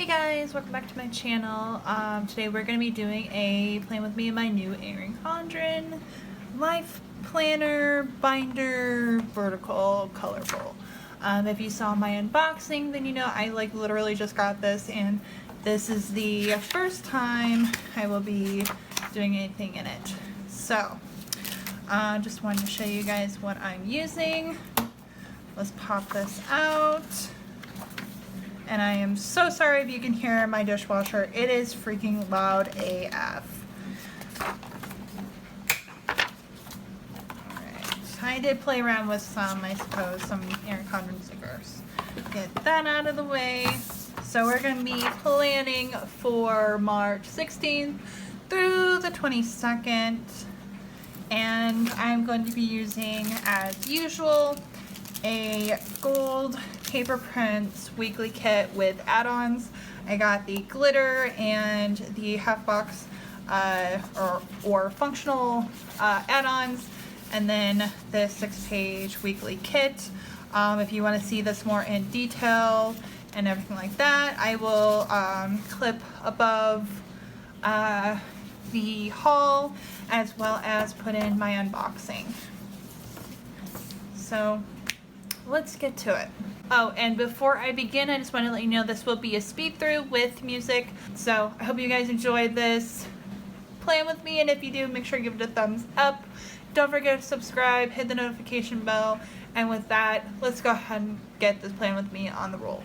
Hey guys, welcome back to my channel. Today we're going to be doing a plan with me in my new ErinCondrenLifePlanner binder vertical colorful. If you saw my unboxing, then you know I literally just got this, and this is the first time I will be doing anything in it. So just wanted to show you guys what I'm using. Let's pop this out. And I am so sorry if you can hear my dishwasher. It is freaking loud AF. Alright, I did play around with some, I suppose, some Erin Condren stickers. Get that out of the way. So we're going to be planning for March 16th through the 22nd. And I'm going to be using, as usual, a GoldPaperPrints weekly kit with add-ons. I got the glitter and the half box or functional add-ons, and then the 6-page weekly kit. If you want to see this more in detail and everything like that, I will clip above the haul, as well as put in my unboxing. So let's get to it. Oh, and before I begin, I just want to let you know this will be a speed through with music. So I hope you guys enjoyed this plan with me, and if you do, make sure you give it a thumbs up. Don't forget to subscribe, hit the notification bell, and with that, let's go ahead and get this plan with me on the roll.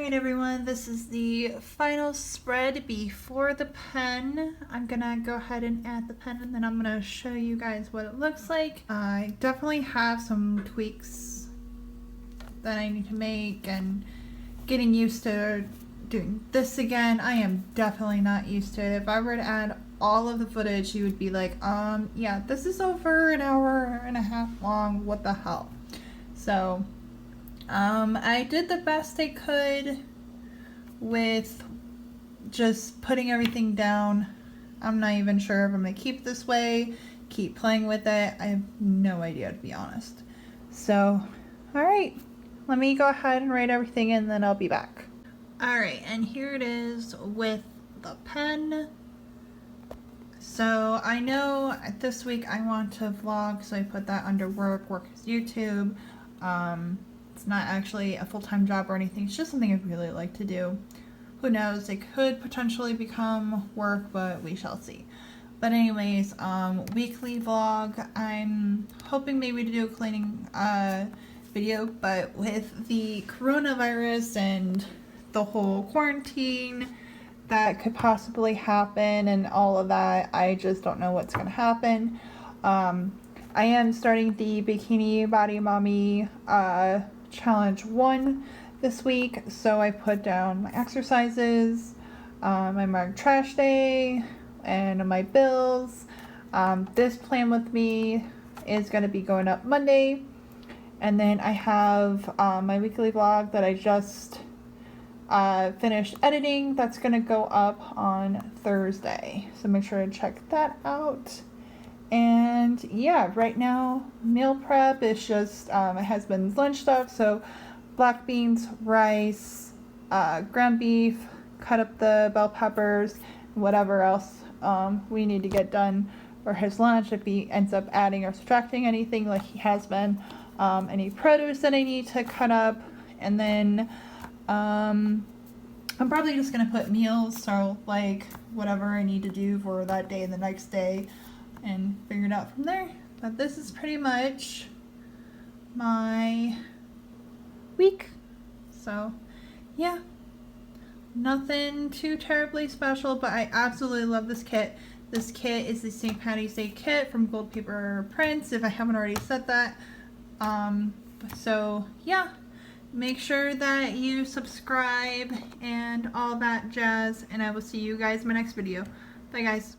Alright everyone, this is the final spread before the pen. I'm gonna go ahead and add the pen and then I'm gonna show you guys what it looks like. I definitely have some tweaks that I need to make and getting used to doing this again. I am definitely not used to it. If I were to add all of the footage, you would be like, yeah, this is over an hour and a half long, what the hell? So, I did the best I could with just putting everything down. I'm not even sure if I'm gonna keep this way, keep playing with it. I have no idea, to be honest. So, alright, let me go ahead and write everything in, then I'll be back. Alright, and here it is with the pen. So I know this week I want to vlog, so I put that under work is YouTube. It's not actually a full-time job or anything, it's just something I really like to do. Who knows, it could potentially become work, but we shall see. But anyways, weekly vlog, I'm hoping maybe to do a cleaning video, but with the coronavirus and the whole quarantine that could possibly happen and all of that, I just don't know what's gonna happen. I am starting the Bikini Body Mommy Challenge 1 this week, so I put down my exercises, my marked trash day, and my bills. This plan with me is going to be going up Monday, and then I have my weekly vlog that I just finished editing that's going to go up on Thursday, so make sure to check that out. And yeah, right now meal prep is just my husband's lunch stuff, so black beans, rice, ground beef, cut up the bell peppers, whatever else we need to get done for his lunch if he ends up adding or subtracting anything like he has been, any produce that I need to cut up, and then I'm probably just gonna put meals, so like whatever I need to do for that day and the next day, and figure it out from there. But this is pretty much my week. So yeah, nothing too terribly special, but I absolutely love this kit. This kit is the St. Paddy's Day kit from GoldPaperPrints, if I haven't already said that. So yeah, make sure that you subscribe and all that jazz, and I will see you guys in my next video. Bye guys.